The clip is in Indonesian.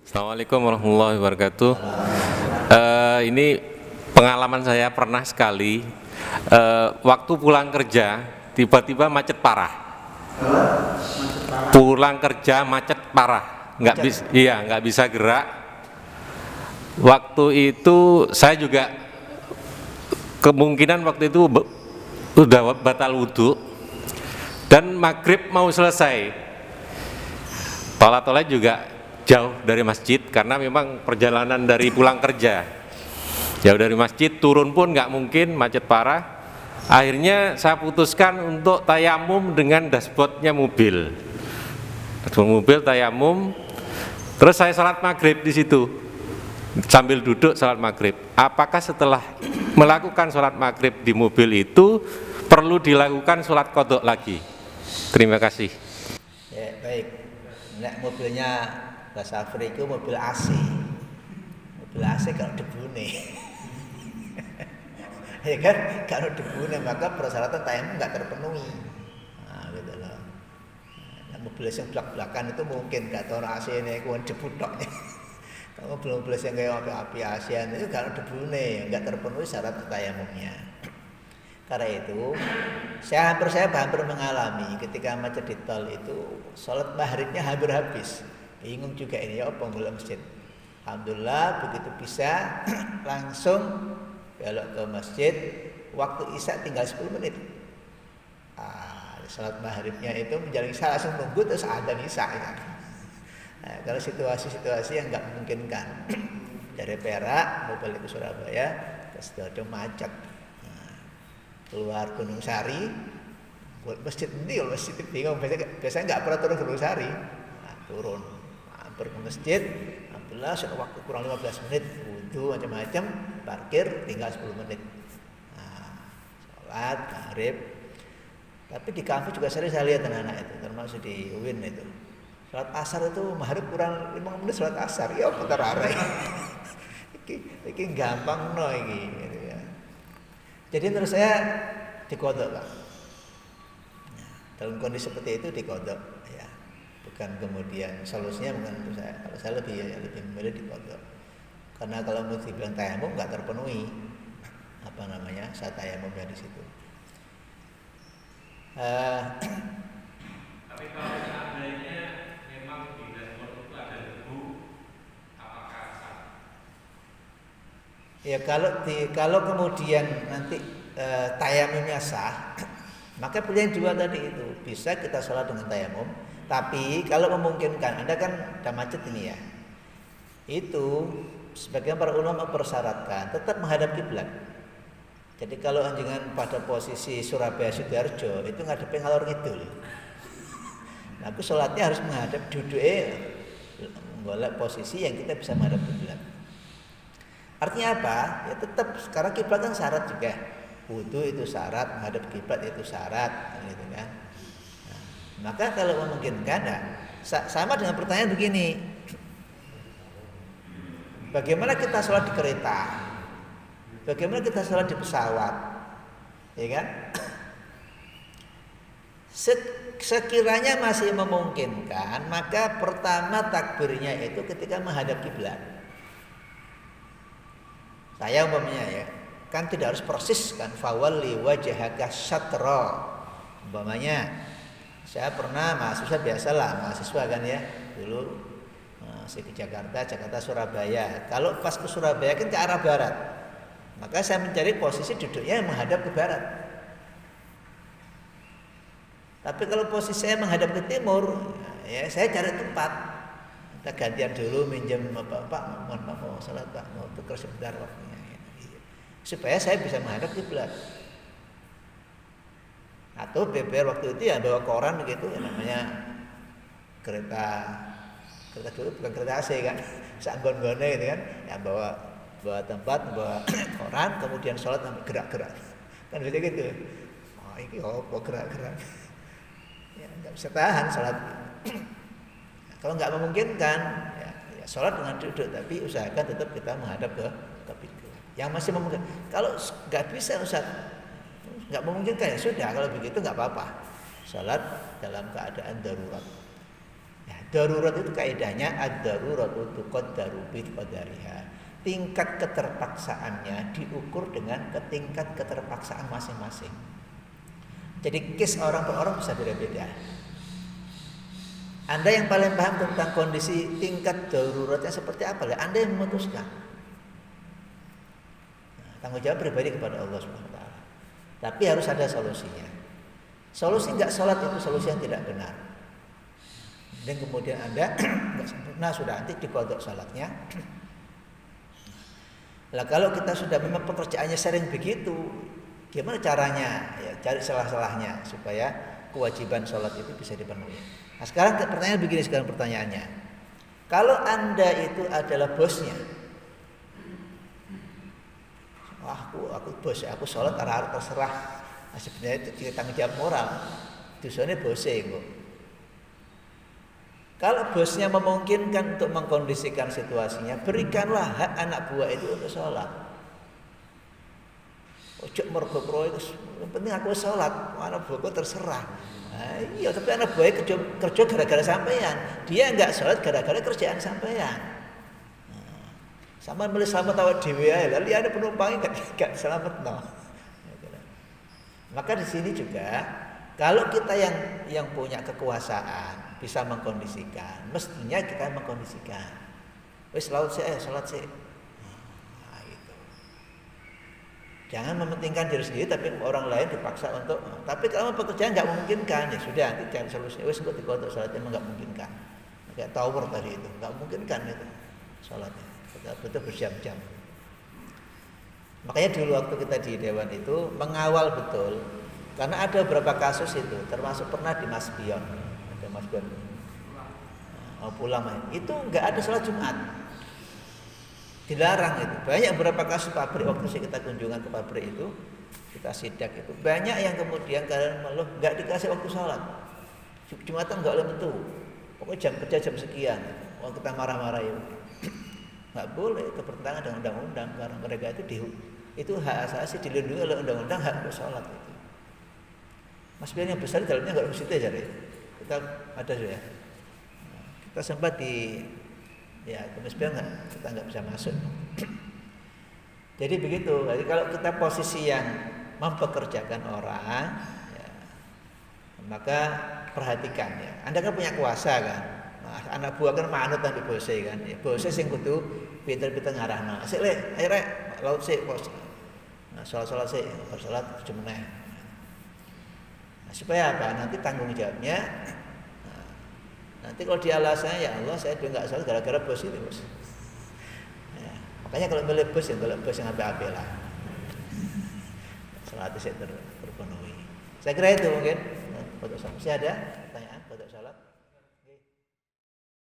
Assalamualaikum warahmatullahi wabarakatuh. Ini pengalaman saya pernah sekali waktu pulang kerja tiba-tiba macet parah. Pulang kerja macet parah, nggak bisa gerak. Waktu itu saya juga kemungkinan waktu itu udah batal wudhu dan maghrib mau selesai. Tolat-tolat juga jauh dari masjid karena memang perjalanan dari pulang kerja jauh dari masjid, turun pun nggak mungkin, macet parah. Akhirnya saya putuskan untuk tayamum dengan dashboardnya mobil tayamum, terus saya sholat maghrib di situ sambil duduk sholat maghrib. Apakah setelah melakukan sholat maghrib di mobil itu perlu dilakukan sholat qadha lagi? Terima kasih. Ya, baik. Nek mobilnya bahasa Afrika mobil AC. Mobil AC kalau debune. Ya kan, kalau debune maka persyaratan tayamum nggak terpenuhi. Nah, gitu loh. Nah, mobil yang belak-belakan itu mungkin nggak tahu AC ini kuan debu tok. Kalau mobil yang kayak api ASEAN itu kalau debune nggak terpenuhi syarat tayamumnya. Karena itu saya hampir mengalami ketika macet di tol itu sholat maghribnya hampir habis. Bingung juga ini ya apa belum masjid. Alhamdulillah begitu bisa langsung belok ke masjid, waktu isya tinggal 10 menit. Sholat maghribnya itu menjalani isya langsung nunggu terus adzan isya. Nah, kalau situasi-situasi yang nggak memungkinkan dari Perak mau balik ke Surabaya, terus ada macet. Keluar Gunung Sari, buat masjid ini, kalau masjid bingung, biasanya nggak pernah turun Gunung Sari, nah, turun, hampir ke masjid, alhamdulillah sudah waktu kurang 15 menit, wudhu macam-macam, parkir tinggal 10 menit, nah, sholat, maghrib. Tapi di kampus juga sering saya lihat anak-anak itu, termasuk di UIN itu, sholat asar itu maghrib kurang 5 menit sholat asar, ya putar arah, ini gampang no ini. Jadi menurut saya dikodok Pak. Nah, dalam kondisi seperti itu dikodok, ya. Bukan kemudian solusinya bukan untuk saya. Kalau saya lebih memilih dikodok. Karena kalau mau dibilang tayamum nggak terpenuhi saat tayamumnya di situ. Tapi kalau seandainya memang di dashboard itu ada debu, apakah sah? Ya kalau kemudian nanti tayamumnya sah, maka pilihan dua tadi itu bisa kita sholat dengan tayamum. Tapi kalau memungkinkan, Anda kan udah macet ini ya, itu sebagian para ulama mempersyaratkan tetap menghadap kiblat. Jadi kalau anjingan pada posisi Surabaya Sidoarjo itu ngadepin ngalor ngidul. Nah, aku sholatnya harus menghadap golek posisi yang kita bisa menghadap kiblat. Artinya apa? Ya tetap sekarang kiblat kan syarat juga. Wudu itu syarat, menghadap kiblat itu syarat, gitu kan. Nah, maka kalau memungkinkan, sama dengan pertanyaan begini. Bagaimana kita sholat di kereta? Bagaimana kita sholat di pesawat? Ya kan? Sekiranya masih memungkinkan, maka pertama takbirnya itu ketika menghadap kiblat. Saya umpamanya ya, kan tidak harus persis kan, fawalli wajhaka syatra. Umpamanya saya pernah mahasiswa kan ya, dulu masih ke Jakarta Surabaya. Kalau pas ke Surabaya kan ke arah barat, maka saya mencari posisi duduknya yang menghadap ke barat. Tapi kalau posisi saya menghadap ke timur, ya saya cari tempat. Kita gantian dulu, minjem Pak, mohon maaf mau salat Pak, mau tukar sebentar waktunya, supaya saya bisa menghadap kiblat. Atau beber waktu itu ya bawa koran gitu, ya namanya kereta dulu bukan kereta AC kan, sanggon-gone gitu kan, ya bawa tempat, bawa koran, kemudian sholat sambil gerak-gerak, kan bisa gitu. Oh ini gerak-gerak, ya nggak bisa tahan sholat. Kalau nggak memungkinkan, ya sholat dengan duduk, tapi usahakan tetap kita menghadap ke kiblat. Yang masih memungkinkan, kalau nggak bisa Ustaz, nggak memungkinkan ya sudah, kalau begitu nggak apa-apa. Sholat dalam keadaan darurat. Ya Darurat itu kaidahnya ad-daruratu tuqaddaru bi qadariha. Tingkat keterpaksaannya diukur dengan tingkat keterpaksaan masing-masing. Jadi case orang per orang bisa beda-beda. Anda yang paling paham tentang kondisi tingkat daruratnya seperti apa, Anda yang memutuskan. Nah, tanggung jawab pribadi kepada Allah Subhanahu wa taala. Tapi harus ada solusinya. Solusi enggak sholat itu solusi yang tidak benar. Dan kemudian Anda enggak sempurna sudah nanti dikodok sholatnya. Lah kalau kita sudah memang pekerjaannya sering begitu, gimana caranya? Ya, cari salah-salahnya supaya kewajiban sholat itu bisa dipenuhi. Nah sekarang pertanyaannya, kalau Anda itu adalah bosnya, aku bos, aku sholat arah terserah. Nah, sebenarnya itu tanggung jawab moral, dosanya bosnya kok. Kalau bosnya memungkinkan untuk mengkondisikan situasinya, berikanlah hak anak buah itu untuk sholat. Ojo mergo itu, yang penting aku sholat, anak buahku terserah. Nah, iya, tapi anak buahnya kerja gara-gara sampean, dia enggak sholat gara-gara kerjaan sampean. Nah, sama milih selamat awak dhewe ae, lalu ada penumpangnya enggak selamat no. Maka di sini juga kalau kita yang punya kekuasaan bisa mengkondisikan, mestinya kita mengkondisikan. Wis salat sih. Nah, itu. Jangan mementingkan diri sendiri tapi orang lain dipaksa untuk. Tapi kalau pekerjaan enggak memungkinkan, ya sudah nanti cari solusi. Wis engko dikontok salatnya enggak memungkinkan. Kayak tower tadi itu, enggak memungkinkan itu salatnya. Betul berjam-jam. Makanya dulu waktu kita di dewan itu mengawal betul. Karena ada beberapa kasus itu, termasuk pernah di Mas Bion. Mas Bion mau pulang itu nggak ada sholat Jumat, dilarang itu. Banyak beberapa kasus pabrik waktu kita kunjungan ke pabrik itu, kita sidak itu banyak yang kemudian karena mengeluh nggak dikasih waktu sholat Jumatan nggak boleh metu, pokoknya jam kerja jam sekian. Kalau kita marah-marah ya nggak boleh, itu bertentangan dengan undang-undang karena mereka itu hak asasi dilindungi oleh undang-undang hak untuk sholat itu. Mas Bion yang besar dalamnya nggak harus itu ya jadi. Kita ada ya, kita sempat ke Mas Bion kita nggak bisa masuk. Jadi begitu. Jadi kalau kita posisi yang mempekerjakan orang, ya, maka perhatikan ya. Anda kan punya kuasa kan. Nah, anak buah kan manut di bose kan. Ya, bose sing kudu pinter-pinter ngarahno. Sik le, ayo rek, laut sik bos. Nah, salat sik, bersalat meneh. Nah, supaya apa? Nanti tanggung jawabnya. Nanti kalau dia alasannya ya Allah saya juga nggak salah gara-gara bos itu bos. Ya, makanya kalau milih bos yang apa-apa lah. Salat saya terpenuhi. Saya kira itu mungkin. Untuk saya ada.